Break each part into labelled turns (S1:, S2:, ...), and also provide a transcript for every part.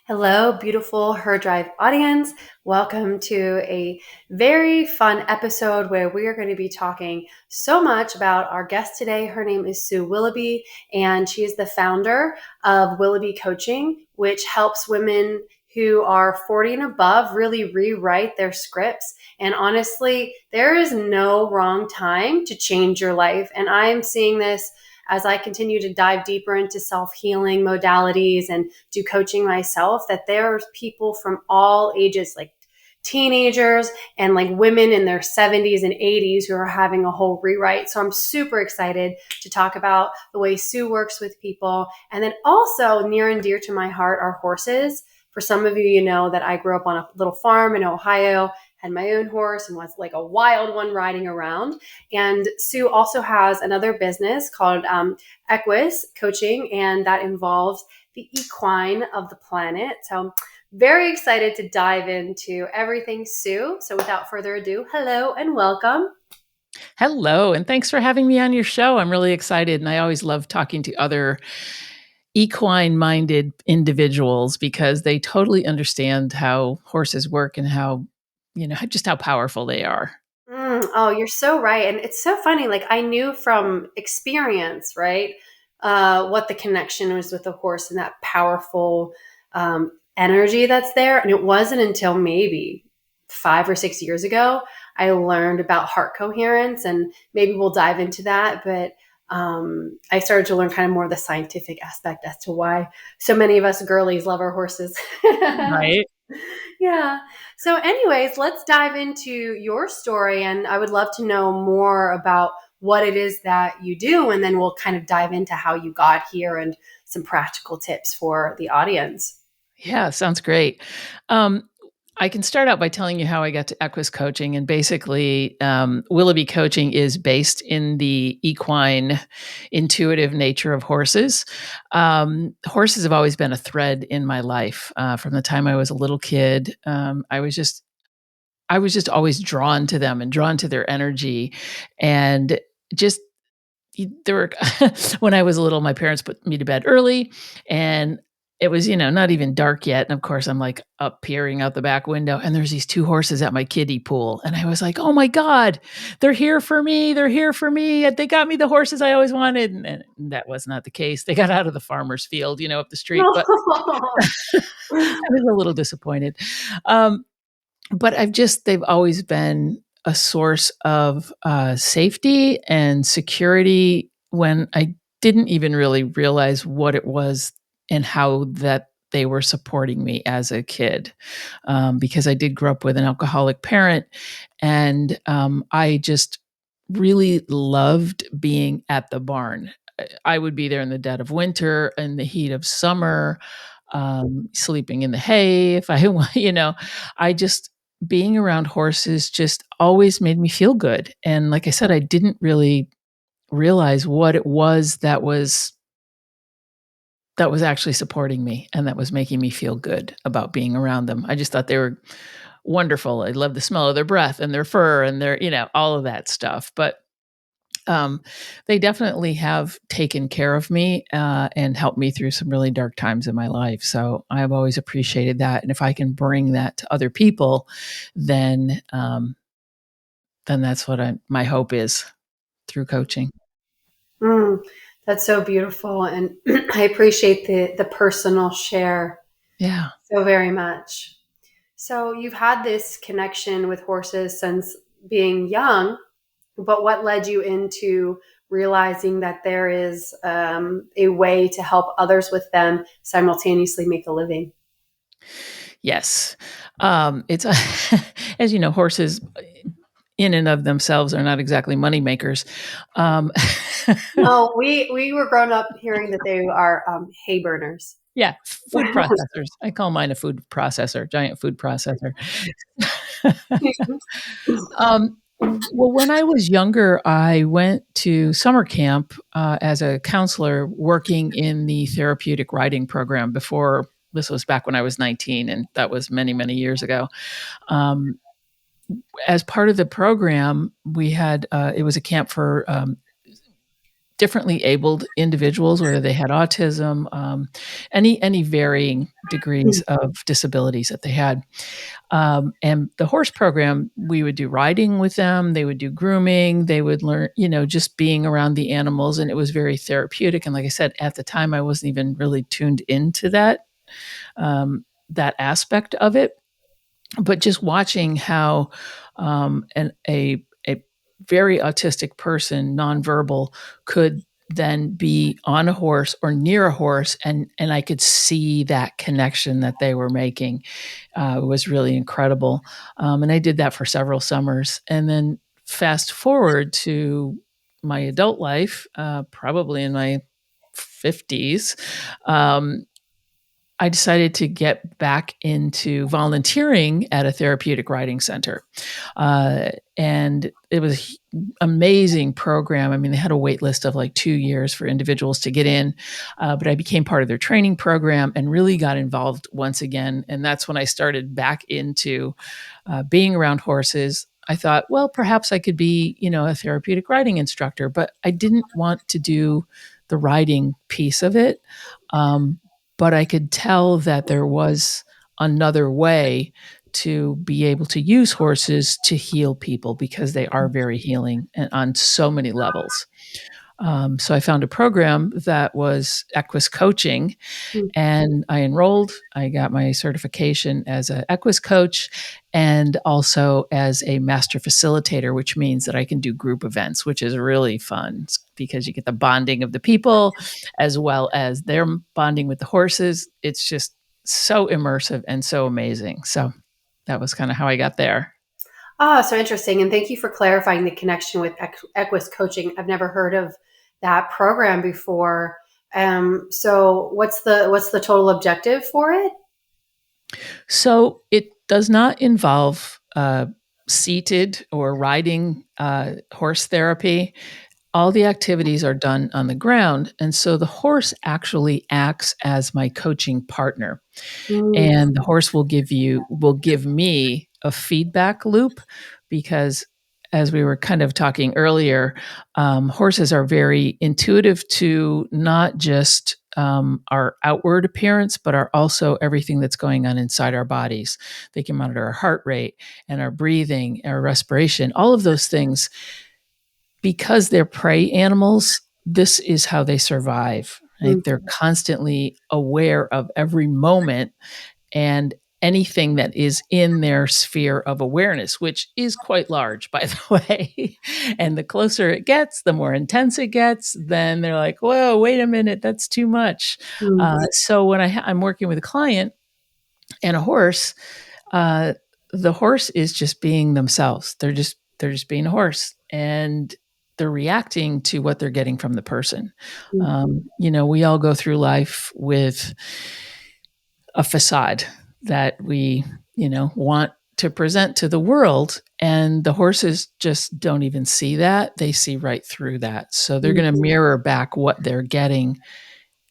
S1: Hello, beautiful Her Drive audience. Welcome to a very fun episode where we are going to be talking so much about our guest today. Her name is Sue Willoughby, and she is the founder of Willoughby Coaching, which helps women who are 40 and above really rewrite their scripts. And honestly, there is no wrong time to change your life. And I am seeing this as I continue to dive deeper into self-healing modalities and do coaching myself, that there's people from all ages, like teenagers and like women in their 70s and 80s who are having a whole rewrite. So I'm super excited to talk about the way Sue works with people. And then also near and dear to my heart are horses. For some of you, you know that I grew up on a little farm in Ohio, had my own horse and was like a wild one riding around. And Sue also has another business called Equus Coaching, and that involves the equine of the planet. So very excited to dive into everything, Sue. So without further ado, hello and welcome.
S2: Hello, and thanks for having me on your show. I'm really excited, and I always love talking to other equine-minded individuals because they totally understand how horses work and how, just how powerful they are.
S1: Oh, you're so right. And it's so funny. Like I knew from experience, right, what the connection was with the horse and that powerful energy that's there. And it wasn't until maybe 5 or 6 years ago I learned about heart coherence, and maybe we'll dive into that. But I started to learn kind of more of the scientific aspect as to why so many of us girlies love our horses.
S2: Right?
S1: Yeah. So, anyways, let's dive into your story. And I would love to know more about what it is that you do. And then we'll kind of dive into how you got here and some practical tips for the audience.
S2: Yeah, sounds great. Um, I can start out by telling you how I got to Equus Coaching, and basically, Willoughby Coaching is based in the equine, intuitive nature of horses. Horses have always been a thread in my life from the time I was a little kid. I was just always drawn to them and drawn to their energy, and just there were when I was little, my parents put me to bed early, and it was, not even dark yet. And of course, I'm like up peering out the back window, and there's these two horses at my kiddie pool. And I was like, oh my God, they're here for me. They're here for me. They got me the horses I always wanted. And that was not the case. They got out of the farmer's field, up the street. But I was a little disappointed. Um, but they've always been a source of safety and security when I didn't even really realize what it was and how that they were supporting me as a kid. Because I did grow up with an alcoholic parent, and I just really loved being at the barn. I would be there in the dead of winter, in the heat of summer, sleeping in the hay if I want, I just being around horses just always made me feel good. And like I said, I didn't really realize what it was that was actually supporting me and that was making me feel good about being around them. I just thought they were wonderful. I love the smell of their breath and their fur and their, all of that stuff. But um, they definitely have taken care of me and helped me through some really dark times in my life. So I've always appreciated that, and if I can bring that to other people, then that's what my hope is through coaching.
S1: Mm, that's so beautiful. And I appreciate the personal share
S2: Yeah.
S1: so very much. So you've had this connection with horses since being young. But what led you into realizing that there is a way to help others with them simultaneously make a living?
S2: Yes. It's as you know, horses in and of themselves are not exactly money makers. Um,
S1: No, we were grown up hearing that they are hay burners.
S2: yeah, food processors. I call mine a food processor, giant food processor. Um, well, when I was younger, I went to summer camp as a counselor working in the therapeutic riding program before. This was back when I was 19, and that was many, many years ago. Um, as part of the program, we had it was a camp for differently abled individuals, whether they had autism, any varying degrees of disabilities that they had. And the horse program, we would do riding with them, they would do grooming, they would learn, just being around the animals. And it was very therapeutic. And like I said, at the time, I wasn't even really tuned into that aspect of it. But just watching how a very autistic person, nonverbal, could then be on a horse or near a horse, and I could see that connection that they were making. Was really incredible. And I did that for several summers. And then fast forward to my adult life, probably in my 50s, I decided to get back into volunteering at a therapeutic riding center. And it was amazing program. I mean, they had a wait list of like 2 years for individuals to get in, but I became part of their training program and really got involved once again. And that's when I started back into being around horses. I thought, well, perhaps I could be, a therapeutic riding instructor, but I didn't want to do the riding piece of it. But I could tell that there was another way to be able to use horses to heal people because they are very healing and on so many levels. So I found a program that was Equus coaching, and I enrolled. I got my certification as an Equus coach and also as a master facilitator, which means that I can do group events, which is really fun because you get the bonding of the people as well as their bonding with the horses. It's just so immersive and so amazing. So that was kind of how I got there.
S1: Ah, so interesting. And thank you for clarifying the connection with Equus coaching. I've never heard of that program before. So what's the total objective for it?
S2: So it does not involve seated or riding horse therapy. All the activities are done on the ground. And so the horse actually acts as my coaching partner.
S1: Mm,
S2: And the horse will give me a feedback loop because, as we were kind of talking earlier, horses are very intuitive to not just our outward appearance, but are also everything that's going on inside our bodies. They can monitor our heart rate and our breathing, our respiration, all of those things. Because they're prey animals, this is how they survive. Right?
S1: mm,
S2: They're constantly aware of every moment and anything that is in their sphere of awareness, which is quite large, by the way. And the closer it gets, the more intense it gets. Then they're like, whoa, wait a minute, that's too much.
S1: mm,
S2: So when I'm working with a client and a horse, uh, the horse is just being themselves. They're just being a horse, and they're reacting to what they're getting from the person.
S1: mm,
S2: We all go through life with a facade that we, want to present to the world. And the horses just don't even see that. They see right through that. So they're
S1: mm,
S2: going to mirror back what they're getting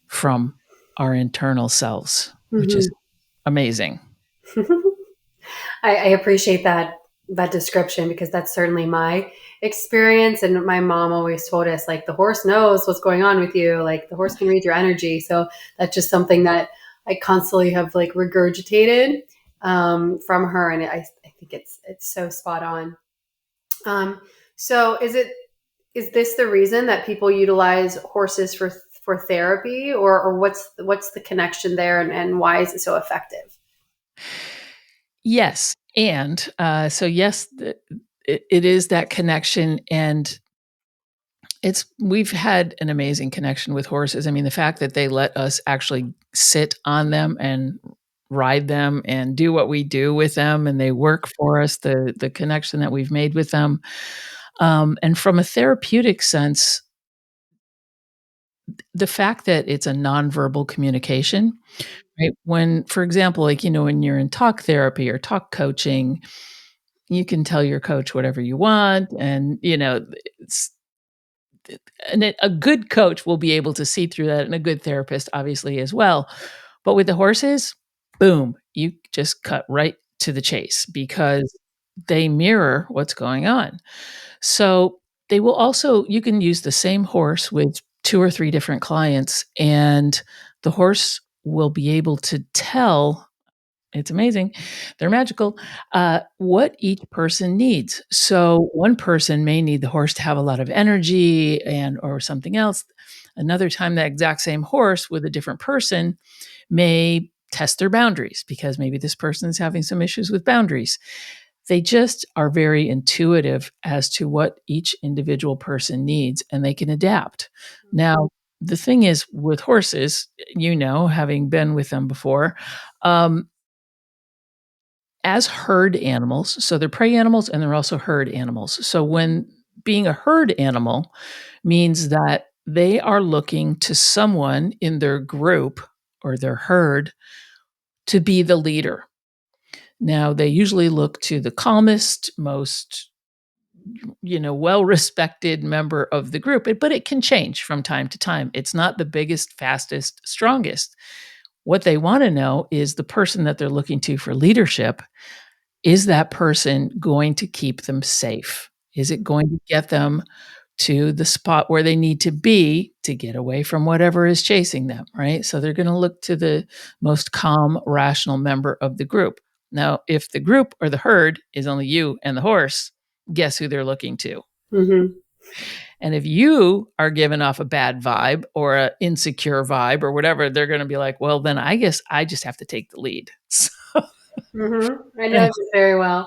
S2: from our internal selves, which is
S1: mhm.
S2: amazing.
S1: I appreciate that description because that's certainly my experience. And my mom always told us like the horse knows what's going on with you, like the horse can read your energy. So that's just something that I constantly have like regurgitated from her, and I think it's so spot on. Um, so is this the reason that people utilize horses for therapy, or what's the connection there, and why is it so effective?
S2: Yes. And so, yes, it is that connection. And we've had an amazing connection with horses. I mean, the fact that they let us actually sit on them and ride them and do what we do with them, and they work for us, the connection that we've made with them. And from a therapeutic sense, the fact that it's a nonverbal communication, right? When, for example, like, when you're in talk therapy or talk coaching, you can tell your coach whatever you want. And, it's, a good coach will be able to see through that, and a good therapist, obviously, as well. But with the horses, boom, you just cut right to the chase because they mirror what's going on. So you can use the same horse with two or three different clients, and the horse will be able to tell, it's amazing, they're magical, what each person needs. So one person may need the horse to have a lot of energy and or something else. Another time, that exact same horse with a different person may test their boundaries because maybe this person is having some issues with boundaries. They just are very intuitive as to what each individual person needs, and they can adapt. Now, the thing is with horses, having been with them before, um, as herd animals, so they're prey animals and they're also herd animals. So when being a herd animal means that they are looking to someone in their group or their herd to be the leader. Now, they usually look to the calmest, most well-respected member of the group, but it can change from time to time. It's not the biggest, fastest, strongest. What they want to know is the person that they're looking to for leadership, is that person going to keep them safe? Is it going to get them to the spot where they need to be to get away from whatever is chasing them, right? So they're going to look to the most calm, rational member of the group. Now, if the group or the herd is only you and the horse, guess who they're looking to?
S1: Mm-hmm.
S2: And if you are giving off a bad vibe or an insecure vibe or whatever, they're going to be like, well, then I guess I just have to take the lead.
S1: Mm-hmm. I know this very well.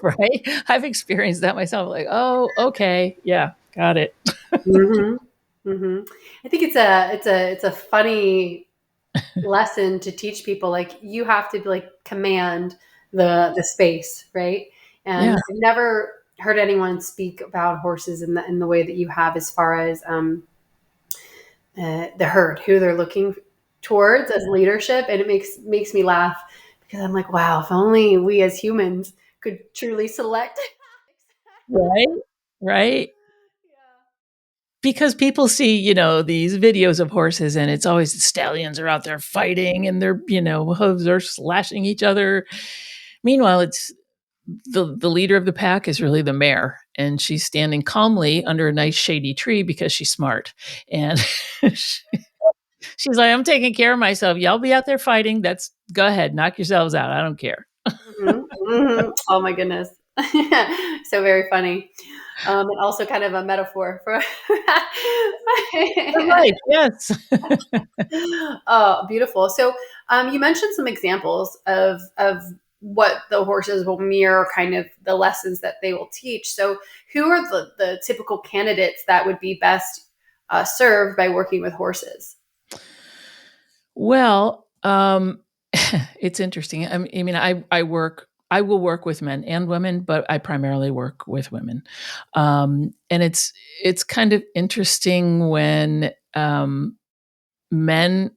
S2: Right? I've experienced that myself. Like, oh, okay, yeah, got it.
S1: Mm-hmm. Mm-hmm. I think it's a funny lesson to teach people. Like you have to like command the space, right? And
S2: Yeah,
S1: I've never heard anyone speak about horses in the way that you have, as far as the herd, who they're looking towards as leadership, and it makes me laugh because I'm like, wow, if only we as humans could truly select.
S2: right, right. Because people see, these videos of horses, and it's always the stallions are out there fighting, and their, hooves are slashing each other. Meanwhile, it's the leader of the pack is really the mare, and she's standing calmly under a nice shady tree because she's smart, and she's like, "I'm taking care of myself. Y'all be out there fighting. That's go ahead, knock yourselves out. I don't care."
S1: Mhm, mhm. Oh my goodness. So very funny. And also kind of a metaphor for
S2: For life, yes.
S1: Oh, beautiful. So you mentioned some examples of what the horses will mirror, kind of the lessons that they will teach. So who are the typical candidates that would be best served by working with horses?
S2: Well, it's interesting. I mean, I will work with men and women, but I primarily work with women. And it's kind of interesting when men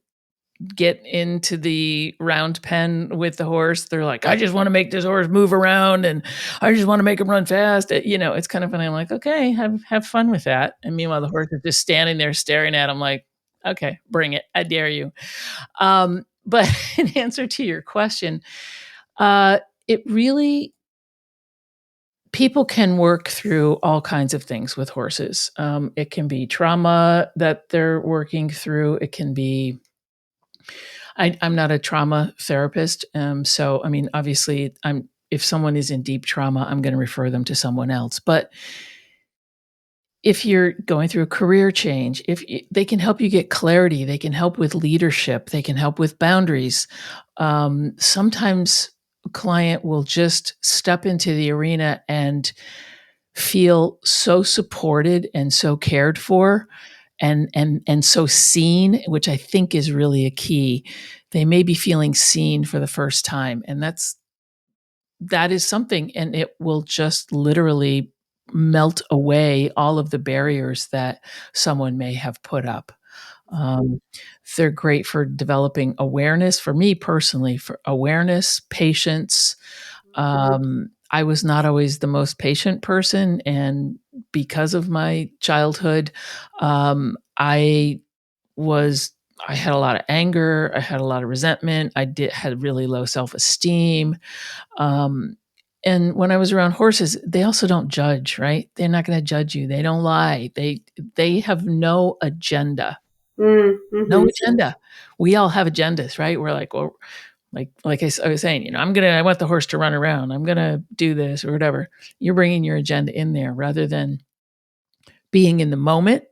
S2: get into the round pen with the horse. They're like, I just want to make this horse move around, and I just want to make him run fast. It's kind of funny. I'm like, okay, have fun with that. And meanwhile, the horse is just standing there staring at him like, okay, bring it. I dare you. But in answer to your question, it really, people can work through all kinds of things with horses. It can be trauma that they're working through. It can be, I'm not a trauma therapist. So, I mean, obviously, if someone is in deep trauma, I'm going to refer them to someone else. But if you're going through a career change, they can help you get clarity, they can help with leadership, they can help with boundaries. Sometimes a client will just step into the arena and feel so supported and so cared for, and so seen, which I think is really a key. They may be feeling seen for the first time, and that is something, and it will just literally melt away all of the barriers that someone may have put up. Um, they're great for developing awareness. For me personally, for awareness, patience. I was not always the most patient person, and because of my childhood, I was I had a lot of anger, I had a lot of resentment, had really low self-esteem. um, and when I was around horses, they also don't judge, right? They're not gonna judge you. They don't lie. They have no agenda. No
S1: Mm-hmm.
S2: agenda. We all have agendas, right? We're like, well, I was saying, I want the horse to run around. I'm gonna do this or whatever. You're bringing your agenda in there rather than being in the moment,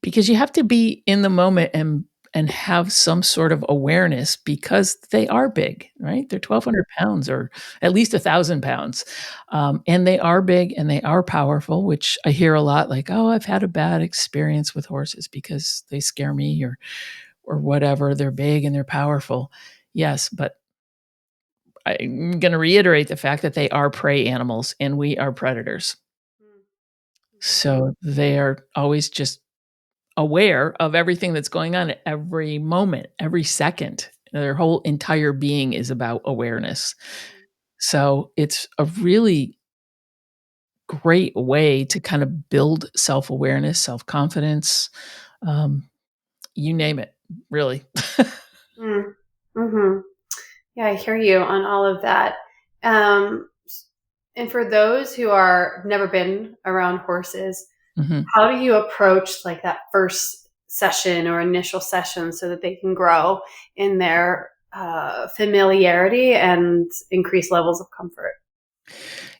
S2: because you have to be in the moment and have some sort of awareness because they are big, right? They're 1,200 pounds or at least 1,000 pounds. And they are big and they are powerful, which I hear a lot like, oh, I've had a bad experience with horses because they scare me or whatever. They're big and they're powerful. Yes, but I'm going to reiterate the fact that they are prey animals and we are predators. So they are always just aware of everything that's going on at every moment, every second. Their whole entire being is about awareness. So it's a really great way to kind of build self awareness, self confidence, um, you name it, really.
S1: Mm-hmm. Yeah, I hear you on all of that. Um, and for those who are never been around horses,
S2: Mhm.
S1: how do you approach like that first session or initial session so that they can grow in their familiarity and increase levels of comfort?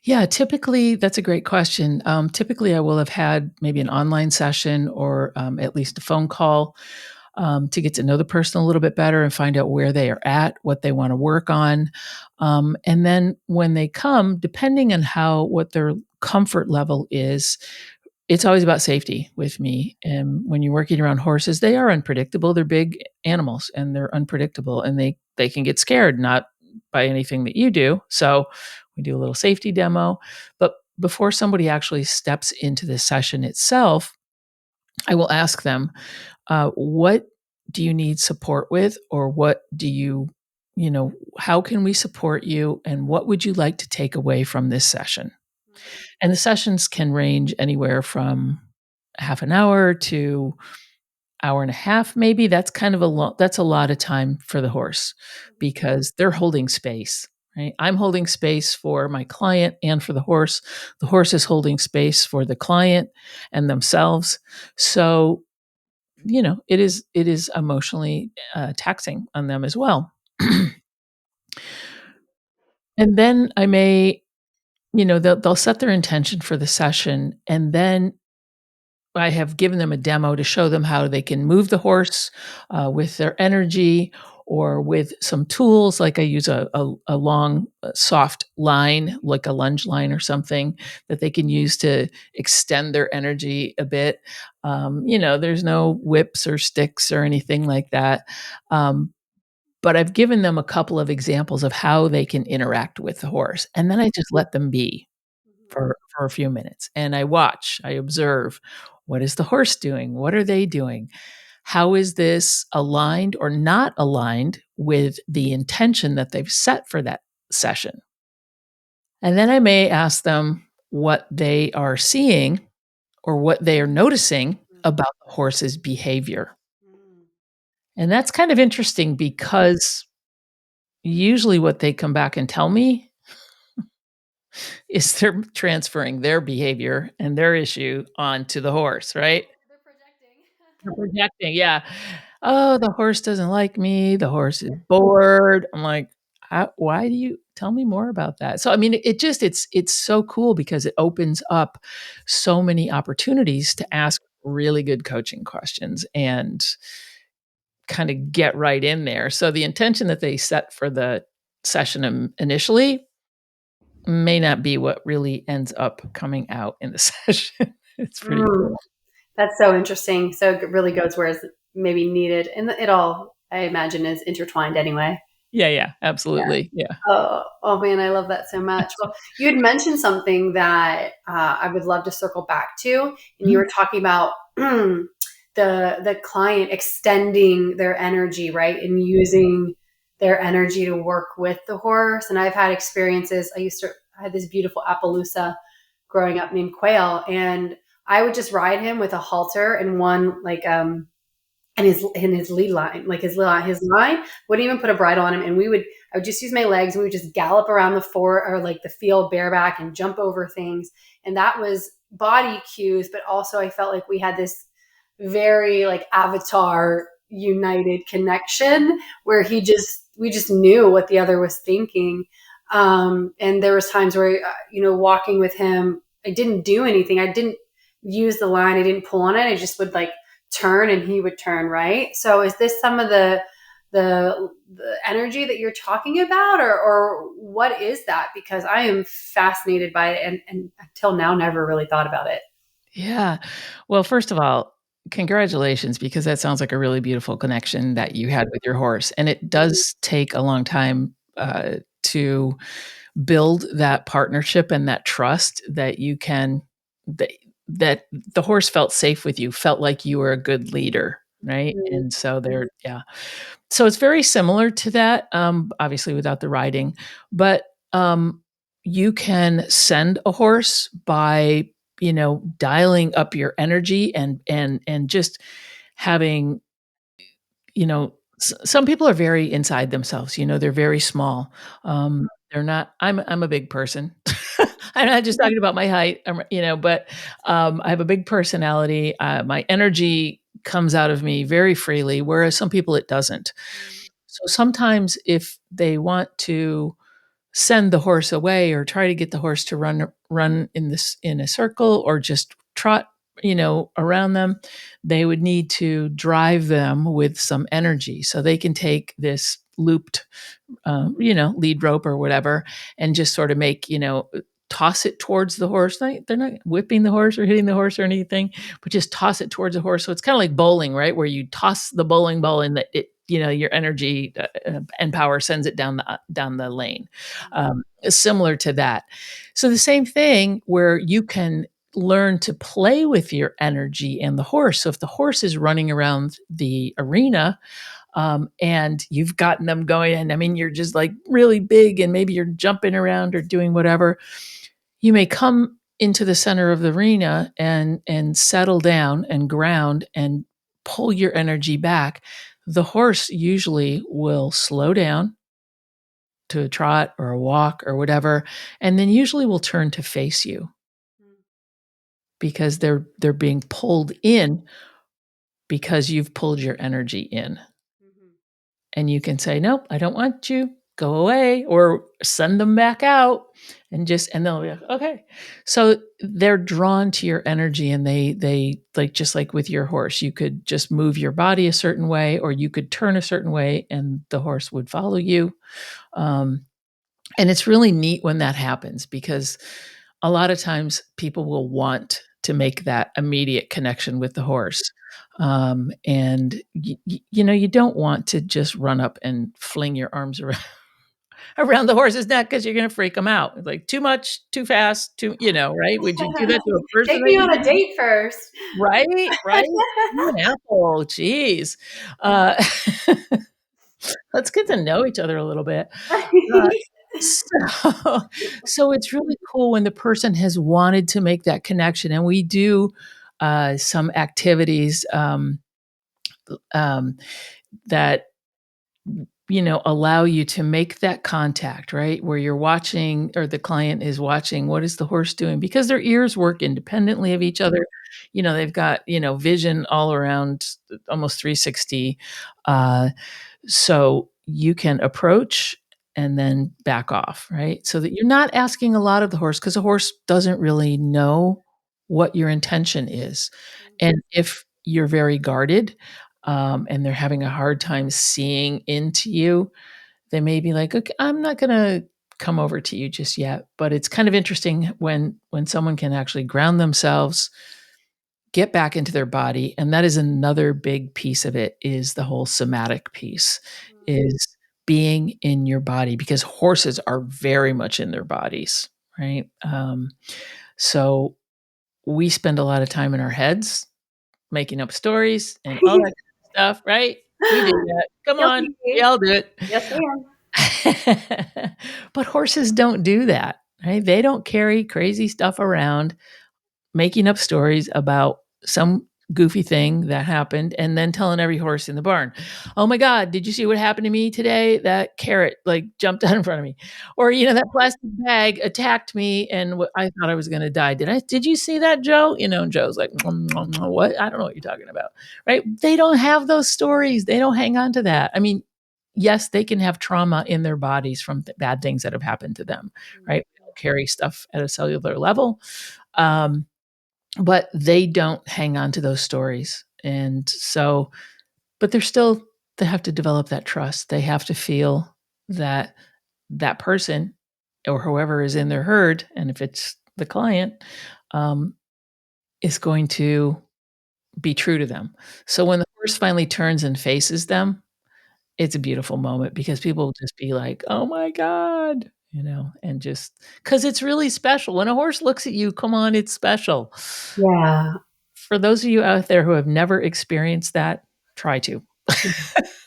S2: Yeah, typically, that's a great question. Typically, I will have had maybe an online session or at least a phone call to get to know the person a little bit better and find out where they are at, what they want to work on. And then when they come, depending on what their comfort level is, it's always about safety with me. And when you're working around horses, they are unpredictable. They're big animals and they're unpredictable and they can get scared, not by anything that you do. So we do a little safety demo. But before somebody actually steps into the session itself, I will ask them, what do you need support with? Or what do how can we support you? And what would you like to take away from this session? And the sessions can range anywhere from half an hour to hour and a half, maybe. That's kind of that's a lot of time for the horse because they're holding space, right? I'm holding space for my client and for the horse. The horse is holding space for the client and themselves. So, it is emotionally taxing on them as well. And then I may, they'll set their intention for the session, and then I have given them a demo to show them how they can move the horse with their energy or with some tools. Like I use a long, soft line, like a lunge line or something that they can use to extend their energy a bit. There's no whips or sticks or anything like that. Um, but I've given them a couple of examples of how they can interact with the horse. And then I just let them be for a few minutes, and I watch, I observe. What is the horse doing? What are they doing? How is this aligned or not aligned with the intention that they've set for that session? And then I may ask them what they are seeing or what they are noticing about the horse's behavior. And that's kind of interesting because usually what they come back and tell me is they're transferring their behavior and their issue onto the horse, right?
S1: They're projecting.
S2: They're projecting, yeah. "Oh, the horse doesn't like me, the horse is bored." I'm like, why do you tell me more about that?" So, I mean, it's so cool because it opens up so many opportunities to ask really good coaching questions and kinda get right in there. So, the intention that they set for the session, initially may not be what really ends up coming out in the session. It's pretty
S1: Mm,
S2: cool.
S1: that's so interesting. So it really goes where it's maybe needed, and it all I imagine is intertwined anyway.
S2: Yeah, yeah, absolutely, yeah.
S1: Oh, oh man, I love that so much. Well, you had mentioned something that I would love to circle back to, and you
S2: Mhm,
S1: were talking about the client extending their energy, right, and using their energy to work with the horse. And I've had experiences. I had this beautiful Appaloosa growing up named Quail, and I would just ride him with a halter and one like and his lead line, like his line, wouldn't even put a bridle on him. And I would just use my legs and we would just gallop around the fort or like the field bareback and jump over things. And that was body cues, but also I felt like we had very like Avatar united connection where we just knew what the other was thinking. And there was times where, walking with him, I didn't do anything. I didn't use the line. I didn't pull on it. I just would like turn and he would turn. Right. So is this some of the energy that you're talking about, or what is that? Because I am fascinated by it and until now never really thought about it.
S2: Yeah. Well, first of all, congratulations, because that sounds like a really beautiful connection that you had with your horse, and it does take a long time, to build that partnership and that trust that you can that that the horse felt safe with you, felt like you were a good leader, right? And so there yeah. So it's very similar to that, obviously without the riding, but, you can send a horse by, dialing up your energy and just having, some people are very inside themselves, they're very small. They're not I'm a big person. I'm not just talking about my height, but, I have a big personality, my energy comes out of me very freely, whereas some people it doesn't. So sometimes if they want to send the horse away or try to get the horse to run in a circle or just trot, around them, they would need to drive them with some energy. So they can take this looped, lead rope or whatever, and just sort of make, toss it towards the horse. They're not whipping the horse or hitting the horse or anything, but just toss it towards the horse. So it's kind of like bowling, right? Where you toss the bowling ball and that it, your energy and power sends it down the lane. Similar to that. So the same thing where you can learn to play with your energy and the horse. So if the horse is running around the arena, and you've gotten them going, and I mean, you're just like really big, and maybe you're jumping around or doing whatever, you may come into the center of the arena and settle down and ground and pull your energy back. The horse usually will slow down to a trot or a walk or whatever, and then usually will turn to face you because they're being pulled in because you've pulled your energy in. And you can say, "Nope, I don't want you. Go away," or send them back out and they'll be like, "Okay." So they're drawn to your energy and they like just like with your horse, you could just move your body a certain way or you could turn a certain way and the horse would follow you. Um, and it's really neat when that happens because a lot of times people will want to make that immediate connection with the horse. And you don't want to just run up and fling your arms around around the horse's neck because you're going to freak them out. It's like too much, too fast, right? Would you do that to a person
S1: Take
S2: that
S1: me
S2: you
S1: on a
S2: didn't?
S1: date first.
S2: Right, right. Ooh, an apple, jeez. Uh, let's get to know each other a little bit. Uh, so so it's really cool when the person has wanted to make that connection, and we do, some activities, um, that, allow you to make that contact, right? Where you're watching or the client is watching, what is the horse doing? Because their ears work independently of each other. They've got, vision all around almost 360. Uh, so you can approach and then back off, right? So that you're not asking a lot of the horse because the horse doesn't really know what your intention is. And if you're very guarded, and they're having a hard time seeing into you, they may be like, "Okay, I'm not gonna come over to you just yet." But it's kind of interesting when someone can actually ground themselves, get back into their body, and that is another big piece of it is the whole somatic piece, is being in your body because horses are very much in their bodies, right? So we spend a lot of time in our heads making up stories and all that kind of stuff, right? We do that. Come on, we
S1: Guilty.
S2: all do it.
S1: Yes, I am.
S2: But horses don't do that, right? They don't carry crazy stuff around making up stories about some goofy thing that happened, and then telling every horse in the barn, "Oh my god, did you see what happened to me today? That carrot, like, jumped out in front of me." Or, "That plastic bag attacked me, and I thought I was gonna die. Did you see that, Joe?" And Joe's like, "Mm, mm, mm, what? I don't know what you're talking about." Right? They don't have those stories. They don't hang on to that. I mean, yes, they can have trauma in their bodies from bad things that have happened to them, right? We all carry stuff at a cellular level. Um, but they don't hang on to those stories. And so, but they have to develop that trust. They have to feel that that person or whoever is in their herd, and if it's the client, um, is going to be true to them. So when the horse finally turns and faces them, it's a beautiful moment because people will just be like, "Oh my god," and just because it's really special. When a horse looks at you, come on, it's special.
S1: Yeah.
S2: For those of you out there who have never experienced that, try to.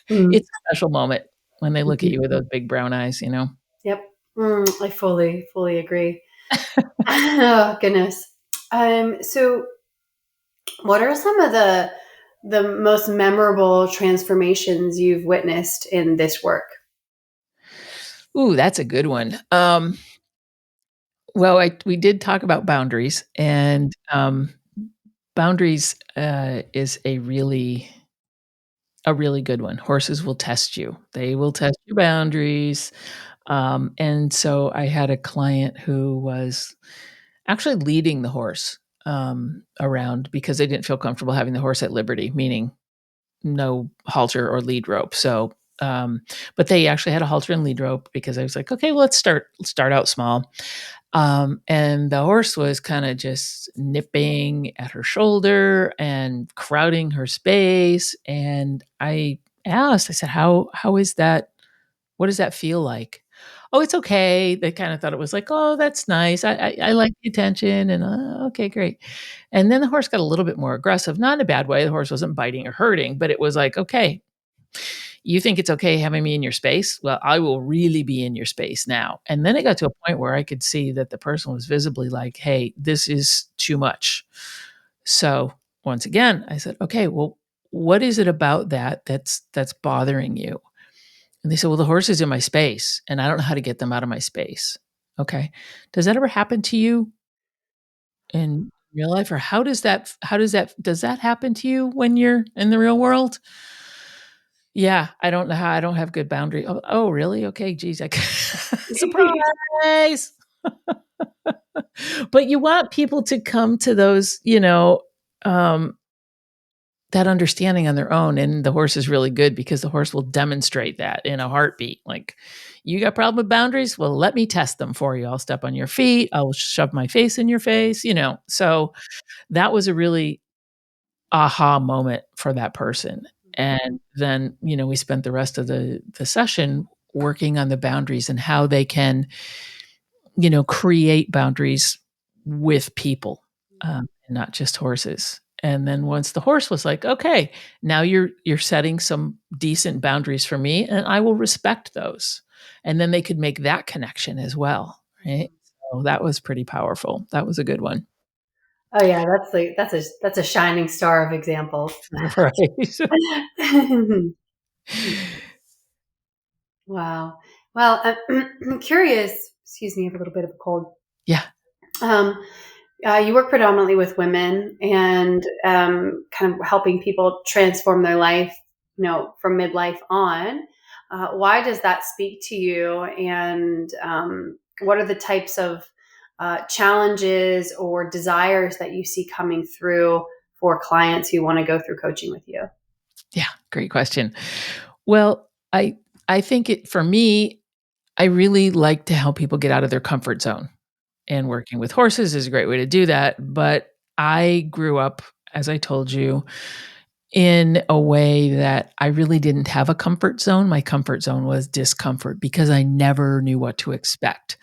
S1: Mm,
S2: It's a special moment when they look at
S1: mhm.
S2: you with those big brown eyes, you know?
S1: Yep. I fully agree. Oh, goodness. So what are some of the most memorable transformations you've witnessed in this work?
S2: Ooh, that's a good one. Well, we did talk about boundaries, and, boundaries, is a really good one. Horses will test you. They will test your boundaries. And so I had a client who was actually leading the horse, around because they didn't feel comfortable having the horse at liberty, meaning no halter or lead rope. So, but they actually had a halter and lead rope because I was like, okay, well, let's start out small. And the horse was kind of just nipping at her shoulder and crowding her space. And I said, how is that? What does that feel like? Oh, it's okay. They kind of thought it was like, oh, that's nice. I like the attention, and okay, great. And then the horse got a little bit more aggressive, not in a bad way. The horse wasn't biting or hurting, but it was like, okay, you think it's okay having me in your space? Well, I will really be in your space now. And then it got to a point where I could see that the person was visibly like, hey, this is too much. So once again, I said, okay, well, what is it about that's bothering you? And they said, well, the horse is in my space and I don't know how to get them out of my space. Okay. Does that ever happen to you in real life? Or does that happen to you when you're in the real world? Yeah, I don't know how I don't have good boundary. Oh, really? Okay, geez, surprise. But you want people to come to those, um, that understanding on their own, and the horse is really good because the horse will demonstrate that in a heartbeat. Like, "You got a problem with boundaries? Well, let me test them for you. I'll step on your feet, I'll shove my face in your face," you know? So, that was a really aha moment for that person. And then, we spent the rest of the session working on the boundaries and how they can, create boundaries with people, and not just horses. And then once the horse was like, "Okay, now you're setting some decent boundaries for me, and I will respect those." And then they could make that connection as well, right? So that was pretty powerful. That was a good one.
S1: Oh yeah, that's a shining star of examples.
S2: Right.
S1: Wow. Well, I'm curious. Excuse me, I have a little bit of a cold.
S2: Yeah.
S1: Um, you work predominantly with women and kind of helping people transform their life, from midlife on. Why does that speak to you? And what are the types of challenges or desires that you see coming through for clients who want to go through coaching with you?
S2: Yeah, great question. Well, I think for me, I really like to help people get out of their comfort zone, and working with horses is a great way to do that, but I grew up, as I told you, in a way that I really didn't have a comfort zone. My comfort zone was discomfort because I never knew what to expect.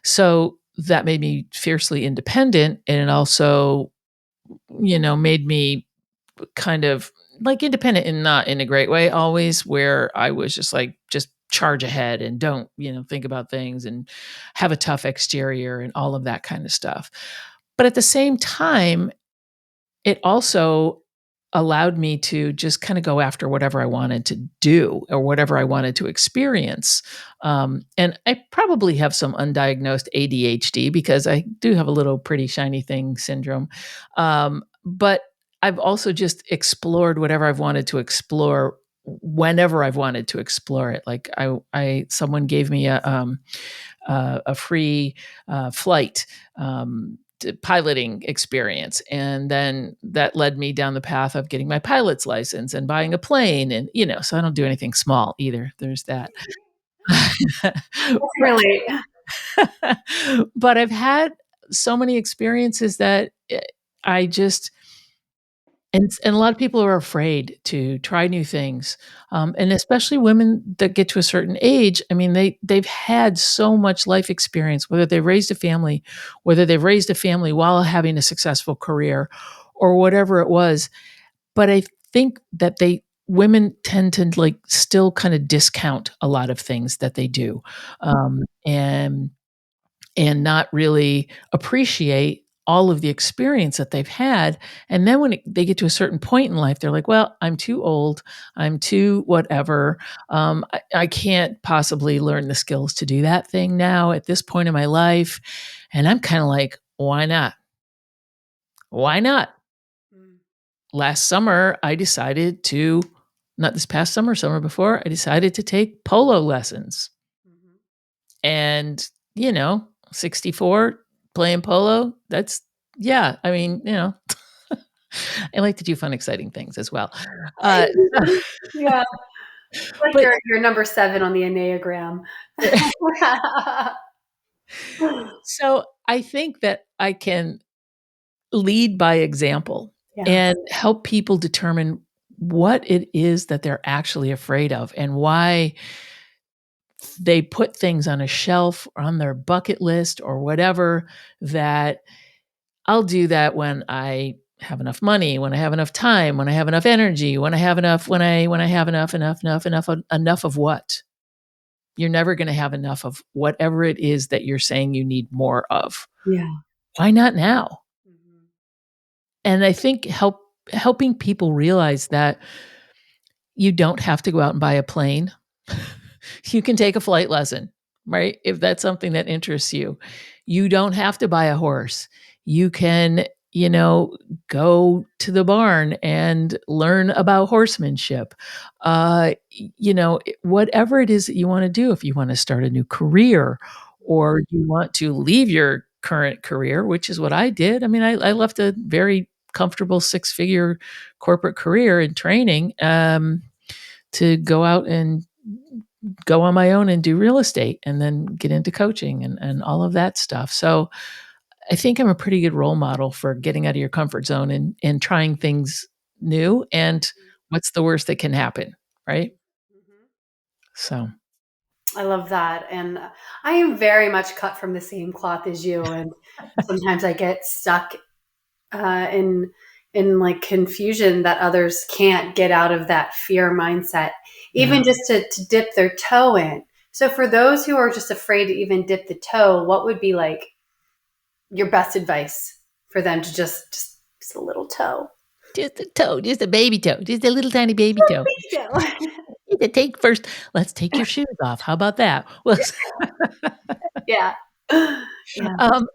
S2: So, that made me fiercely independent, and it also, made me kind of like independent and not in a great way always, where I was just like, just charge ahead and don't, think about things and have a tough exterior and all of that kind of stuff. But at the same time, it also allowed me to just kind of go after whatever I wanted to do or whatever I wanted to experience. And I probably have some undiagnosed ADHD because I do have a little pretty shiny thing syndrome. But I've also just explored whatever I've wanted to explore whenever I've wanted to explore it. Like someone gave me a free flight piloting experience. And then that led me down the path of getting my pilot's license and buying a plane. And, so I don't do anything small either. There's that.
S1: Really.
S2: But I've had so many experiences that I just, and a lot of people are afraid to try new things, and especially women that get to a certain age. I mean, they've had so much life experience, whether they've raised a family, whether they've raised a family while having a successful career, or whatever it was. But I think that women tend to like still kind of discount a lot of things that they do, and not really appreciate all of the experience that they've had. And then when they get to a certain point in life, they're like, well, I'm too old. I'm too whatever. I can't possibly learn the skills to do that thing now at this point in my life. And I'm kind of like, why not? Why not?
S1: Mm.
S2: Last summer, I decided to, not this past summer, summer before, I decided to take polo lessons.
S1: Mhm.
S2: And, 64 playing polo, that's, yeah, I mean, I like to do fun, exciting things as well. Uh,
S1: Yeah, like
S2: but
S1: you're number 7 on the Enneagram.
S2: so I think that I can lead by example
S1: Yeah.
S2: and help people determine what it is that they're actually afraid of and why they put things on a shelf or on their bucket list or whatever. That I'll do that when I have enough money, when I have enough time, when I have enough energy, when I have enough, when I have enough of what? You're never going to have enough of whatever it is that you're saying you need more of.
S1: Yeah.
S2: Why not now?
S1: Mhm.
S2: And I think helping people realize that you don't have to go out and buy a plane. You can take a flight lesson, right? If that's something that interests you. You don't have to buy a horse. You can, go to the barn and learn about horsemanship. Whatever it is that you want to do, if you want to start a new career or you want to leave your current career, which is what I did. I mean, I left a very comfortable 6-figure corporate career in training, to go out and go on my own and do real estate and then get into coaching and all of that stuff. So I think I'm a pretty good role model for getting out of your comfort zone and trying things new. And what's the worst that can happen? Right.
S1: Mhm.
S2: So,
S1: I love that, and I am very much cut from the same cloth as you, and sometimes I get stuck in like confusion that others can't get out of that fear mindset,
S2: yeah.
S1: even just to dip their toe in. So for those who are just afraid to even dip the toe, what would be like your best advice for them to just a little toe?
S2: Just a toe, just a baby toe, just a little tiny baby toe.
S1: Toe.
S2: To take first, let's take your shoes off. How about that? Well,
S1: Yeah. Yeah.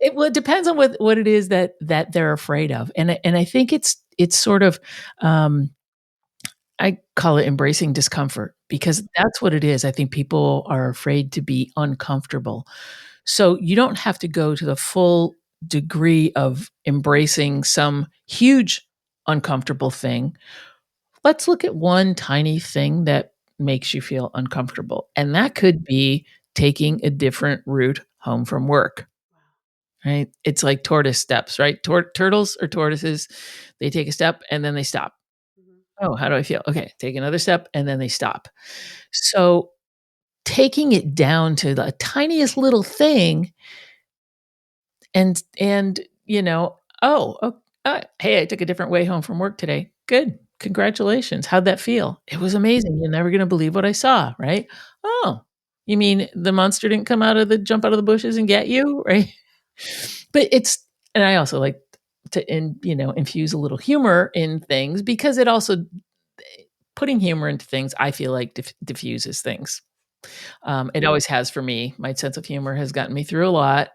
S2: it depends on what it is that they're afraid of, and I think it's sort of, I call it embracing discomfort because that's what it is. I think people are afraid to be uncomfortable. So you don't have to go to the full degree of embracing some huge uncomfortable thing. Let's look at one tiny thing that makes you feel uncomfortable. And that could be taking a different route home from work, right? It's like tortoise steps, right? Turtles or tortoises, they take a step and then they stop.
S1: Mhm.
S2: Oh, how do I feel? Okay, take another step and then they stop. So taking it down to the tiniest little thing and oh, hey, I took a different way home from work today. Good. Congratulations. How'd that feel? It was amazing. You're never gonna believe what I saw, right? Oh, you mean the monster didn't jump out of the bushes and get you, right? But and I also like to infuse a little humor in things, because it also putting humor into things, I feel like diffuses things. It always has for me. My sense of humor has gotten me through a lot.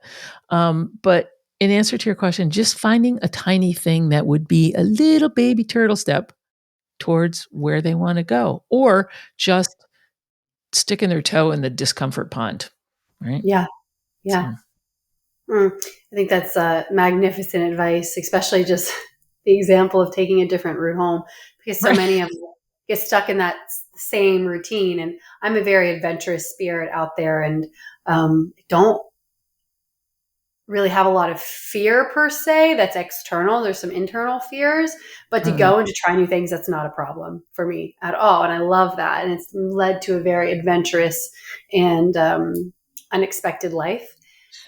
S2: But in answer to your question, just finding a tiny thing that would be a little baby turtle step towards where they want to go, or just sticking their toe in the discomfort pond, right?
S1: Yeah. Yeah.
S2: So,
S1: I think that's magnificent advice, especially just the example of taking a different route home, because so
S2: right.
S1: many of us get stuck in that same routine. And I'm a very adventurous spirit out there, and don't really have a lot of fear per se that's external. There's some internal fears, but to
S2: Uh-huh.
S1: go and to try new things, that's not a problem for me at all. And I love that. And it's led to a very adventurous and unexpected life.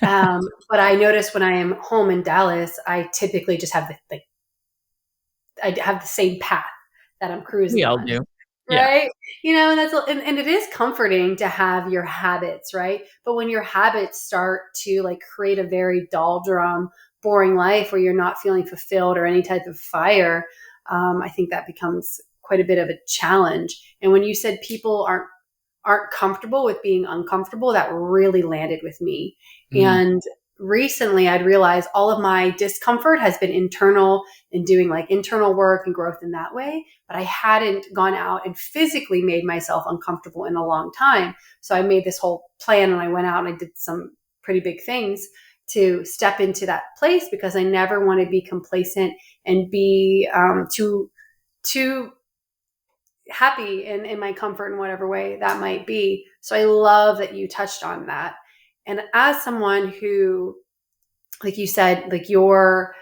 S1: But I notice when I am home in Dallas, I typically just have I have the same path that I'm
S2: We
S1: cruising
S2: all
S1: on.
S2: do. Yeah.
S1: Right. And it is comforting to have your habits. Right. But when your habits start to like create a very doldrum, boring life where you're not feeling fulfilled or any type of fire, I think that becomes quite a bit of a challenge. And when you said people aren't comfortable with being uncomfortable, that really landed with me.
S2: Mm.
S1: And recently I'd realized all of my discomfort has been internal and doing like internal work and growth in that way. But I hadn't gone out and physically made myself uncomfortable in a long time. So I made this whole plan and I went out and I did some pretty big things to step into that place, because I never want to be complacent and be too happy in my comfort in whatever way that might be. So I love that you touched on that. And as someone who, like you said, like your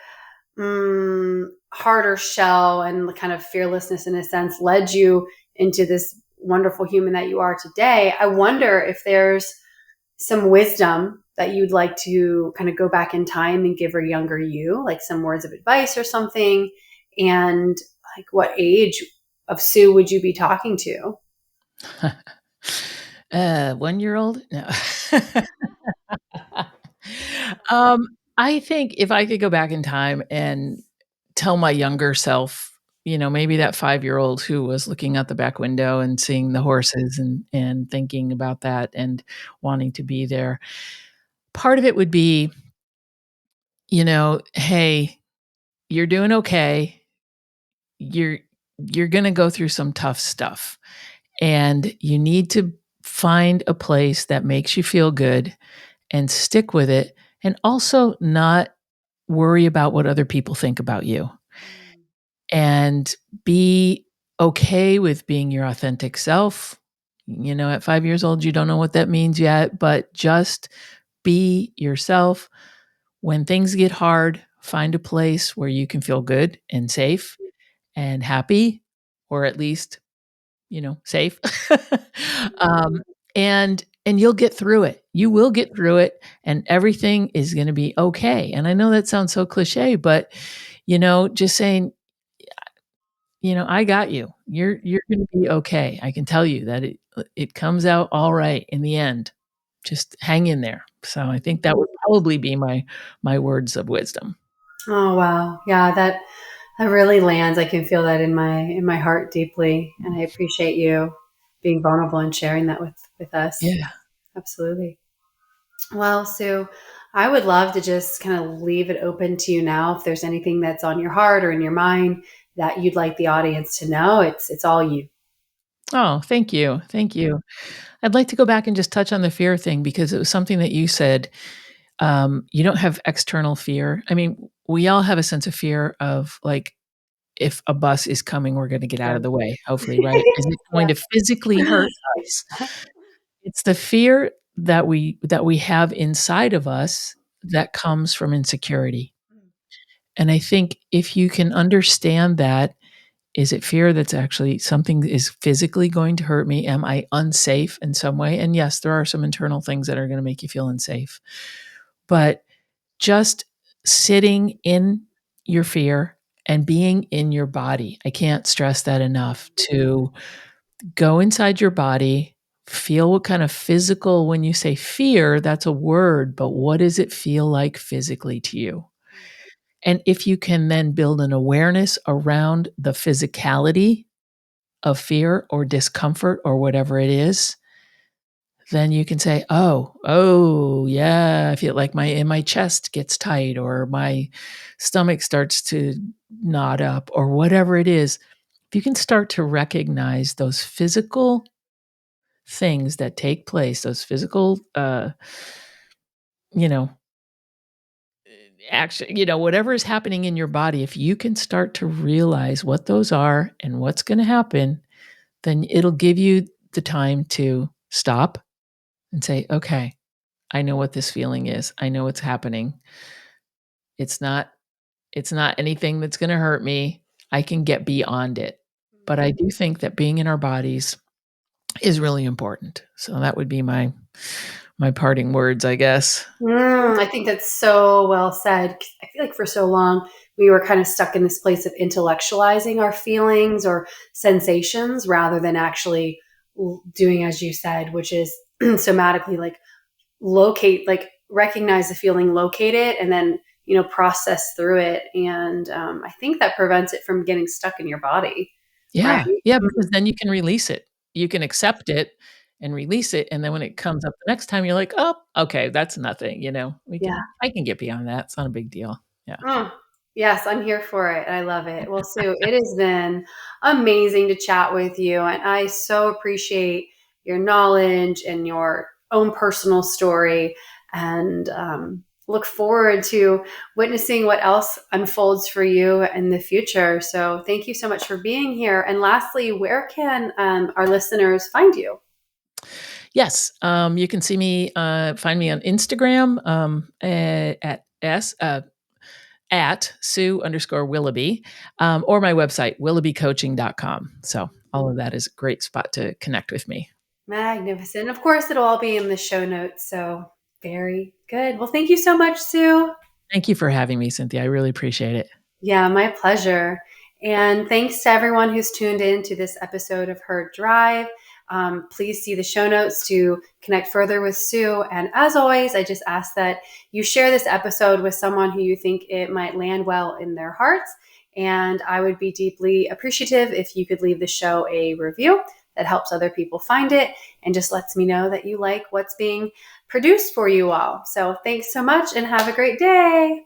S1: harder shell and kind of fearlessness in a sense led you into this wonderful human that you are today, I wonder if there's some wisdom that you'd like to kind of go back in time and give her younger you, like some words of advice or something. And like, what age of Sue would you be talking to?
S2: 1-year-old? No. Um, I think if I could go back in time and tell my younger self, maybe that 5-year-old who was looking out the back window and seeing the horses and thinking about that and wanting to be there. Part of it would be, "Hey, you're doing okay. You're you're gonna go through some tough stuff, and you need to find a place that makes you feel good and stick with it, and also not worry about what other people think about you, and be okay with being your authentic self." At 5 years old, you don't know what that means yet, but just be yourself. When things get hard, find a place where you can feel good and safe and happy, or at least, safe. Um, and you'll get through it. You will get through it, and everything is gonna be okay. And I know that sounds so cliche, but, just saying, "I got you. You're gonna be okay. I can tell you that it comes out all right in the end. Just hang in there." So I think that would probably be my words of wisdom.
S1: Oh wow. Yeah, that really lands. I can feel that in my heart deeply. And I appreciate you being vulnerable and sharing that with us.
S2: Yeah.
S1: Absolutely. Well, Sue, I would love to just kind of leave it open to you now. If there's anything that's on your heart or in your mind that you'd like the audience to know, it's all you.
S2: Oh, thank you. Thank you. I'd like to go back and just touch on the fear thing, because it was something that you said. You don't have external fear. I mean, we all have a sense of fear of, like, if a bus is coming, we're gonna get out of
S1: Right.
S2: the way, hopefully, right? Is it going
S1: Yeah.
S2: to physically hurt us? It's the fear that we have inside of us that comes from insecurity. And I think if you can understand that, is it fear that's actually something is physically going to hurt me? Am I unsafe in some way? And yes, there are some internal things that are gonna make you feel unsafe. But just sitting in your fear and being in your body. I can't stress that enough, to go inside your body, feel what kind of physical, when you say fear, that's a word, but what does it feel like physically to you? And if you can then build an awareness around the physicality of fear or discomfort or whatever it is, then you can say, "Oh, yeah, I feel like my chest gets tight or my stomach starts to knot up," or whatever it is. If you can start to recognize those physical things that take place, those physical, you know, action, whatever is happening in your body, if you can start to realize what those are and what's gonna happen, then it'll give you the time to stop and say, "Okay, I know what this feeling is. I know what's happening. It's not it's not anything that's gonna hurt me. I can get beyond it." But I do think that being in our bodies is really important. So that would be my parting words, I guess.
S1: I think that's so well said. I feel like for so long we were kind of stuck in this place of intellectualizing our feelings or sensations rather than actually doing as you said, which is somatically like locate, like recognize the feeling, locate it, and then process through it. And I think that prevents it from getting stuck in your body, right?
S2: Yeah. Yeah, because then you can release it. You can accept it and release it, and then when it comes up the next time, you're like, "Oh, okay, that's nothing,"
S1: Yeah.
S2: I can get beyond that. It's not a big deal. Yeah.
S1: Mm. Yes, I'm here for it. I love it. Well, Sue, it has been amazing to chat with you. And I so appreciate your knowledge and your own personal story. And look forward to witnessing what else unfolds for you in the future. So thank you so much for being here. And lastly, where can our listeners find you?
S2: Yes, you can find me on Instagram, at Sue_Willoughby, or my website, willoughbycoaching.com. So all of that is a great spot to connect with me.
S1: Magnificent. Of course, it'll all be in the show notes. So very good. Well, thank you so much, Sue.
S2: Thank you for having me, Cynthia. I really appreciate it.
S1: Yeah, my pleasure. And thanks to everyone who's tuned in to this episode of Her Drive. Please see the show notes to connect further with Sue. And as always, I just ask that you share this episode with someone who you think it might land well in their hearts. And I would be deeply appreciative if you could leave the show a review that helps other people find it and just lets me know that you like what's being produced for you all. So thanks so much and have a great day.